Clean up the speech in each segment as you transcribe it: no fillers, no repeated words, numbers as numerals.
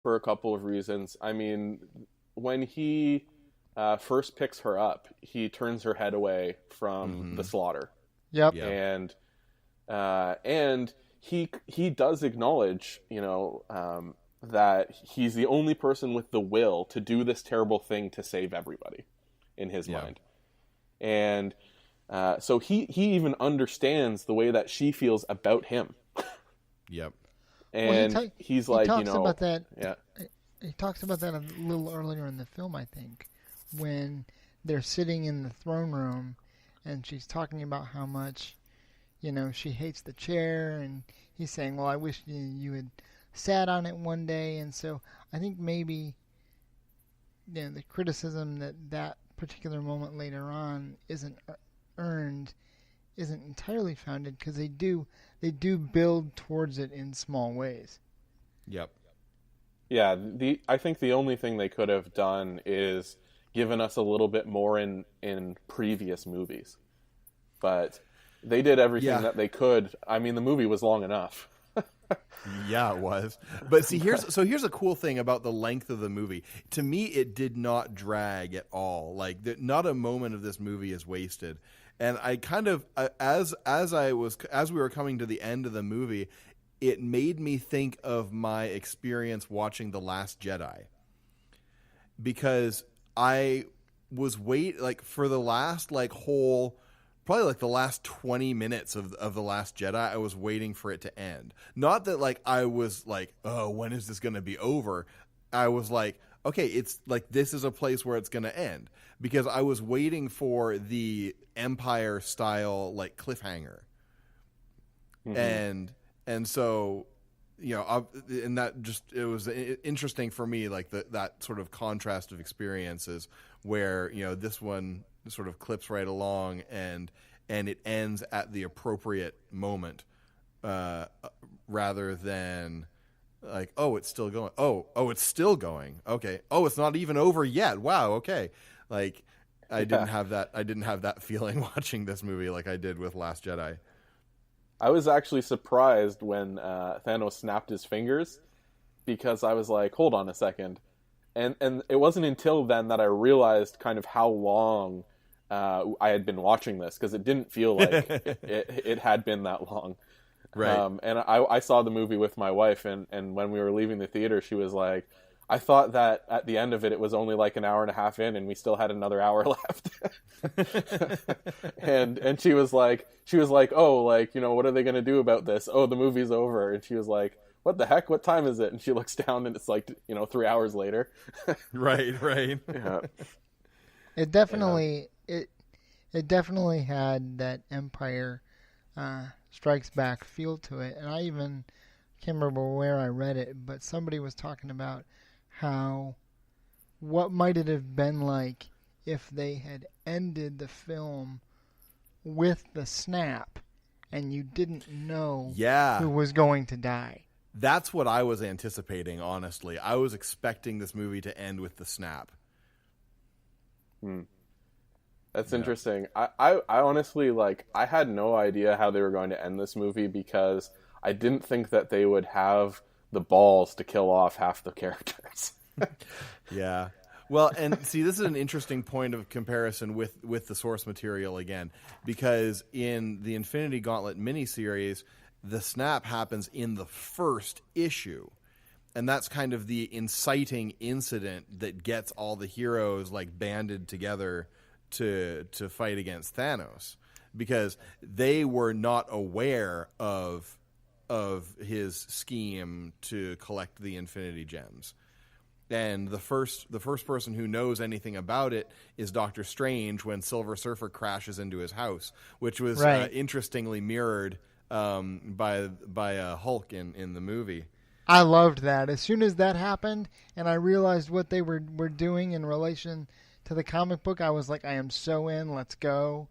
for a couple of reasons. I mean, when he first picks her up, he turns her head away from the Mm-hmm. slaughter, Yep. Yeah. and he does acknowledge, that he's the only person with the will to do this terrible thing to save everybody, in his Yeah. mind, and so he even understands the way that she feels about him, Yep. Well, and he's he like, talks about that. yeah, He talks about that a little earlier in the film, I think, when they're sitting in the throne room, and she's talking about how much, she hates the chair, and he's saying, "Well, I wish you had sat on it one day." And so I think maybe, the criticism that particular moment later on isn't earned isn't entirely founded, because they do build towards it in small ways. Yep. yeah. I think the only thing they could have done is given us a little bit more in previous movies, but they did everything Yeah. that they could. I mean, the movie was long enough. Yeah, it was. But see, here's a cool thing about the length of the movie. To me, it did not drag at all. Like, not a moment of this movie is wasted. And I kind of, as we were coming to the end of the movie, it made me think of my experience watching The Last Jedi, because I was for the last probably like the last 20 minutes of The Last Jedi, I was waiting for it to end. Not that I was like, oh, when is this going to be over? I was like, okay, it's like, this is a place where it's going to end, because I was waiting for the Empire style cliffhanger. Mm-hmm. And so, and that just, it was interesting for me, that sort of contrast of experiences where, this one sort of clips right along and it ends at the appropriate moment, rather than oh, it's still going. Oh, it's still going. Okay. Oh, it's not even over yet. Wow. Okay. I didn't have that feeling watching this movie like I did with Last Jedi. I was actually surprised when Thanos snapped his fingers, because I was like, hold on a second. And it wasn't until then that I realized kind of how long I had been watching this, because it didn't feel like it had been that long. Right. And I saw the movie with my wife, and when we were leaving the theater, she was like, I thought that at the end of it was only like an hour and a half in, and we still had another hour left. and she was like, oh, what are they going to do about this? Oh, the movie's over. And she was like, what the heck? What time is it? And she looks down, and it's 3 hours later. Right. Yeah. It definitely it definitely had that Empire Strikes Back feel to it, and I even can't remember where I read it, but somebody was talking about what might it have been like if they had ended the film with the snap, and you didn't know who was going to die. That's what I was anticipating, honestly. I was expecting this movie to end with the snap. That's interesting. I honestly, I had no idea how they were going to end this movie, because I didn't think that they would have the balls to kill off half the characters. Yeah. Well, and see, this is an interesting point of comparison with the source material again, because in the Infinity Gauntlet miniseries, the snap happens in the first issue. And that's kind of the inciting incident that gets all the heroes banded together to fight against Thanos, because they were not aware of his scheme to collect the Infinity Gems. And the first person who knows anything about it is Doctor Strange, when Silver Surfer crashes into his house, which was interestingly mirrored by Hulk in the movie. I loved that. As soon as that happened, and I realized what they were doing in relation to the comic book, I was like, I am so in. Let's go.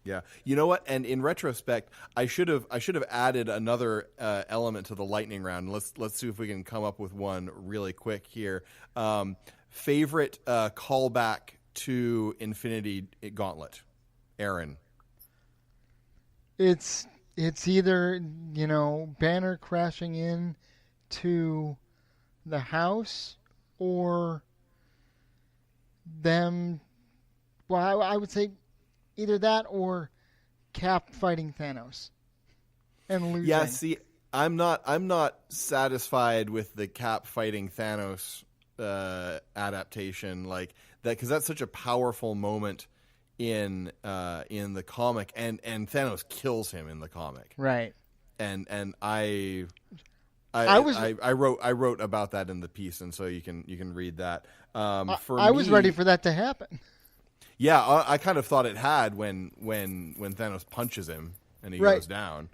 Yeah, you know what? And in retrospect, I should have added another element to the lightning round. Let's see if we can come up with one really quick here. Favorite callback to Infinity Gauntlet, Aaron. It's either Banner crashing in to the house or them. Well, I would say either that or Cap fighting Thanos and losing. Yeah, see, I'm not satisfied with the Cap fighting Thanos adaptation like that, because that's such a powerful moment in the comic, and Thanos kills him in the comic, Right. and I wrote about that in the piece, and so you can read that. I was ready for that to happen. Yeah, I kind of thought it had when Thanos punches him and he goes down.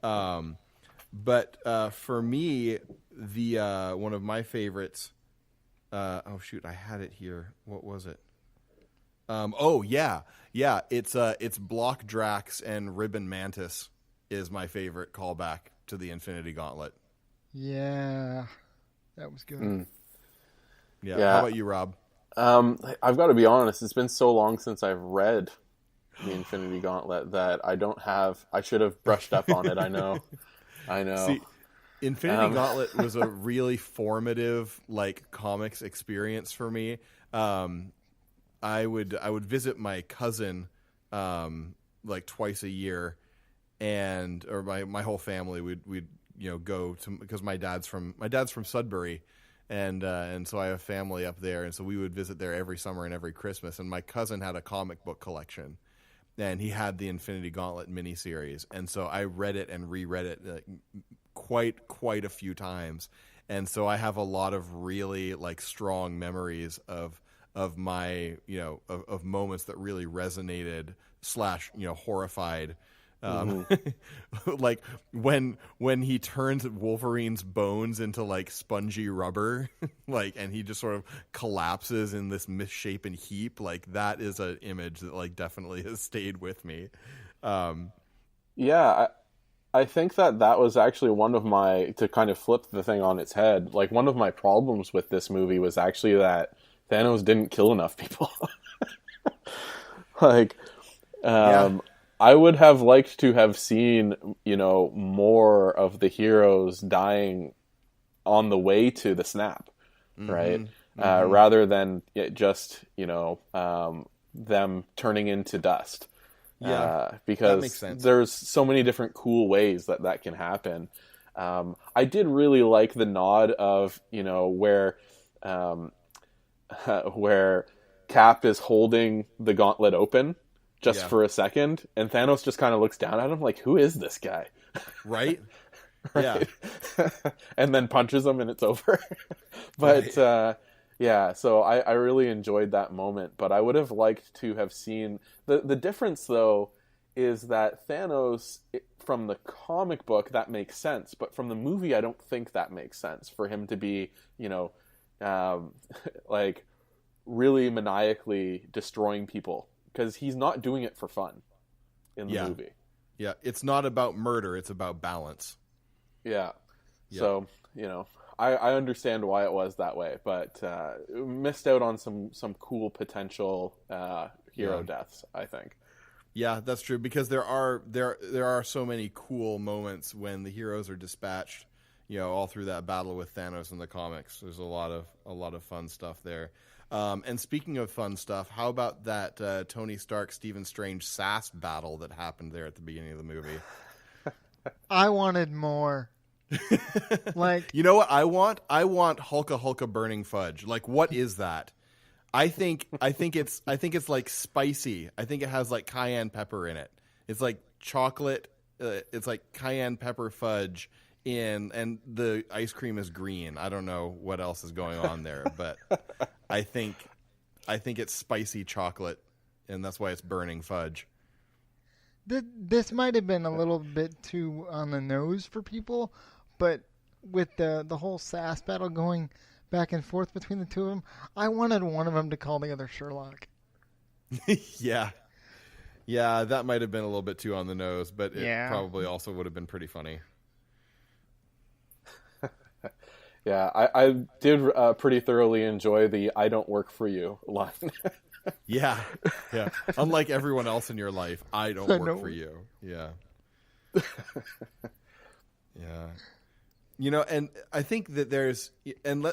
But for me, the one of my favorites. Oh shoot, I had it here. What was it? Oh yeah. It's Block Drax and Ribbon Mantis is my favorite callback to the Infinity Gauntlet. Yeah, that was good. Yeah. How about you, Rob? I've got to be honest. It's been so long since I've read the Infinity Gauntlet that I should have brushed up on it. I know. See, Infinity Gauntlet was a really formative comics experience for me. I would visit my cousin twice a year, or my whole family we'd go to, because my dad's from Sudbury, and so I have family up there, and so we would visit there every summer and every Christmas. And my cousin had a comic book collection, and he had the Infinity Gauntlet miniseries, and so I read it and reread it quite a few times, and so I have a lot of really strong memories of my of moments that really resonated / horrified. Like when he turns Wolverine's bones into spongy rubber, and he just sort of collapses in this misshapen heap. That is an image that definitely has stayed with me. Yeah, I think that was actually one of my, to kind of flip the thing on its head, one of my problems with this movie was actually that Thanos didn't kill enough people. I would have liked to have seen, more of the heroes dying on the way to the snap, right? Rather than just, them turning into dust. Yeah, because that makes sense. There's so many different cool ways that can happen. I did really like the nod of, where Cap is holding the gauntlet open just for a second, and Thanos just kind of looks down at him like, who is this guy? Right? Right? Yeah. And then punches him and it's over. But, right. So I really enjoyed that moment, but I would have liked to have seen... The difference, though, is that Thanos, from the comic book, that makes sense, but from the movie, I don't think that makes sense for him to be, really maniacally destroying people, because he's not doing it for fun in the movie. Yeah, it's not about murder, it's about balance. Yeah. So, I understand why it was that way, but missed out on some cool potential hero deaths, I think. Yeah, that's true, because there are so many cool moments when the heroes are dispatched, all through that battle with Thanos in the comics. There's a lot of fun stuff there. And speaking of fun stuff, how about that Tony Stark, Stephen Strange sass battle that happened there at the beginning of the movie? I wanted more. You know what I want? I want Hulka burning fudge. What is that? I think it's spicy. I think it has cayenne pepper in it. It's chocolate. It's cayenne pepper fudge and the ice cream is green. I don't know what else is going on there, but I think it's spicy chocolate, and that's why it's burning fudge. This might have been a little bit too on the nose for people, but with the whole sass battle going back and forth between the two of them, I wanted one of them to call the other Sherlock. Yeah, that might have been a little bit too on the nose, but it probably also would have been pretty funny. Yeah, I did pretty thoroughly enjoy the "I don't work for you" line. Yeah. Unlike everyone else in your life, I don't work for you. Yeah. Yeah. And I think that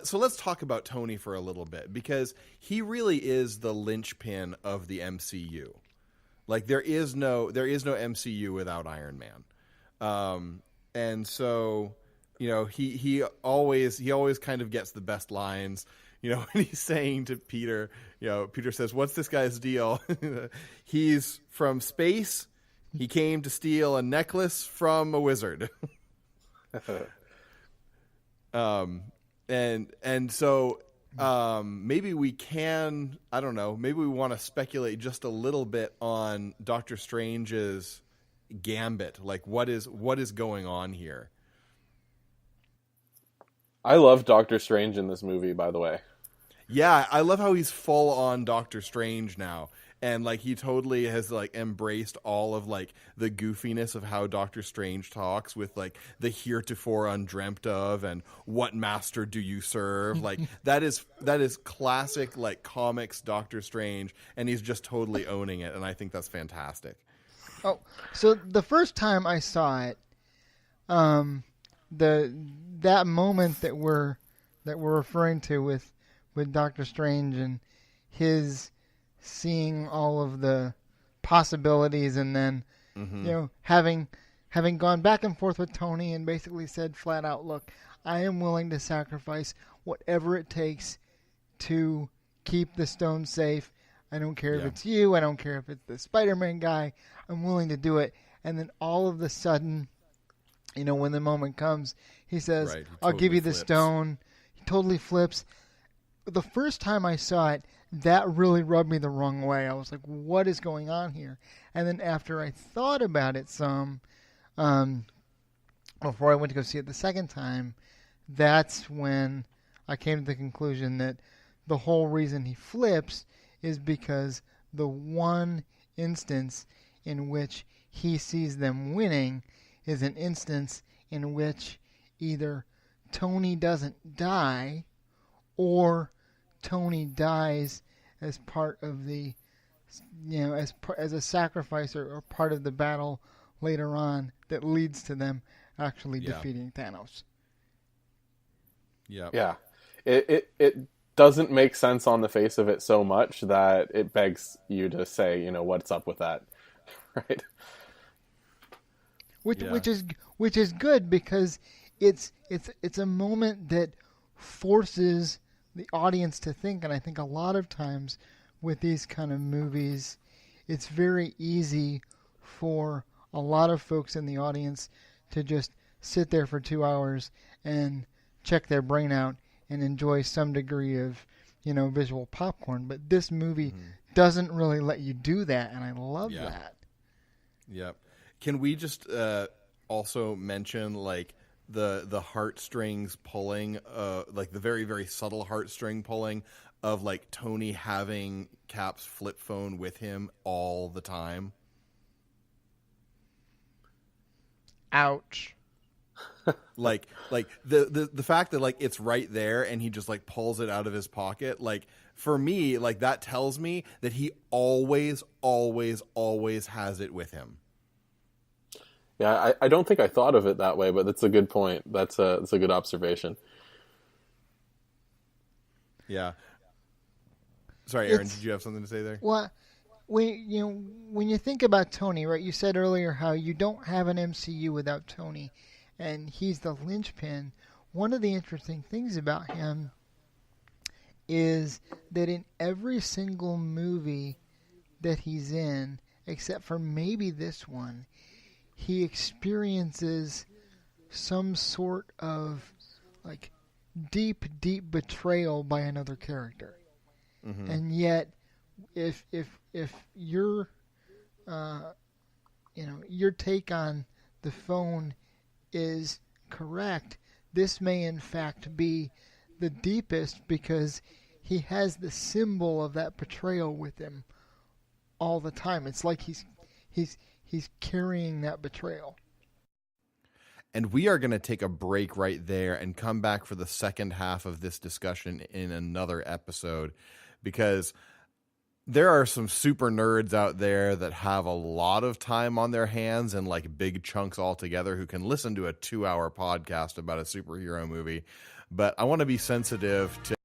so let's talk about Tony for a little bit, because he really is the linchpin of the MCU. Like there is no MCU without Iron Man. And so, he always kind of gets the best lines. When he's saying to Peter, Peter says, "What's this guy's deal?" He's from space. He came to steal a necklace from a wizard. And so maybe we can, I don't know, maybe we want to speculate just a little bit on Doctor Strange's gambit. Like what is going on here? I love Doctor Strange in this movie, by the way. Yeah, I love how he's full on Doctor Strange now. And like he totally has like embraced all of like the goofiness of how Doctor Strange talks, with like the heretofore undreamt of and what master do you serve? Like that is classic like comics Doctor Strange, and he's just totally owning it, and I think that's fantastic. Oh, so the first time I saw it, that moment that we're referring to with Doctor Strange and his seeing all of the possibilities, and then having gone back and forth with Tony and basically said flat out, look, I am willing to sacrifice whatever it takes to keep the stone safe. I don't care if it's you, I don't care if it's the Spider-Man guy, I'm willing to do it. And then all of a sudden, when the moment comes, he says, I'll give you the stone. He totally flips. The first time I saw it, that really rubbed me the wrong way. I was like, what is going on here? And then after I thought about it some, before I went to go see it the second time, that's when I came to the conclusion that the whole reason he flips is because the one instance in which he sees them winning is an instance in which either Tony doesn't die or Tony dies as part of the, as a sacrifice or part of the battle later on that leads to them actually defeating Thanos. Yeah. It doesn't make sense on the face of it so much that it begs you to say, what's up with that, right? Which is good, because it's a moment that forces the audience to think. And I think a lot of times with these kind of movies, it's very easy for a lot of folks in the audience to just sit there for 2 hours and check their brain out and enjoy some degree of, visual popcorn. But this movie doesn't really let you do that, and I love that. Yep. Can we just also mention like the heartstrings pulling, like the very, very subtle heartstring pulling of like Tony having Cap's flip phone with him all the time? Ouch. like the fact that like it's right there and he just like pulls it out of his pocket, like for me, like that tells me that he always has it with him. Yeah, I don't think I thought of it that way, but that's a good point. That's a good observation. Yeah. Sorry, Aaron, did you have something to say there? Well, when you think about Tony, right? You said earlier how you don't have an MCU without Tony, and he's the linchpin. One of the interesting things about him is that in every single movie that he's in, except for maybe this one, he experiences some sort of like deep betrayal by another character. Mm-hmm. And yet, if your your take on the phone is correct, this may in fact be the deepest, because he has the symbol of that betrayal with him all the time. It's like he's carrying that betrayal. And we are going to take a break right there and come back for the second half of this discussion in another episode, because there are some super nerds out there that have a lot of time on their hands and like big chunks altogether who can listen to a 2-hour podcast about a superhero movie. But I want to be sensitive to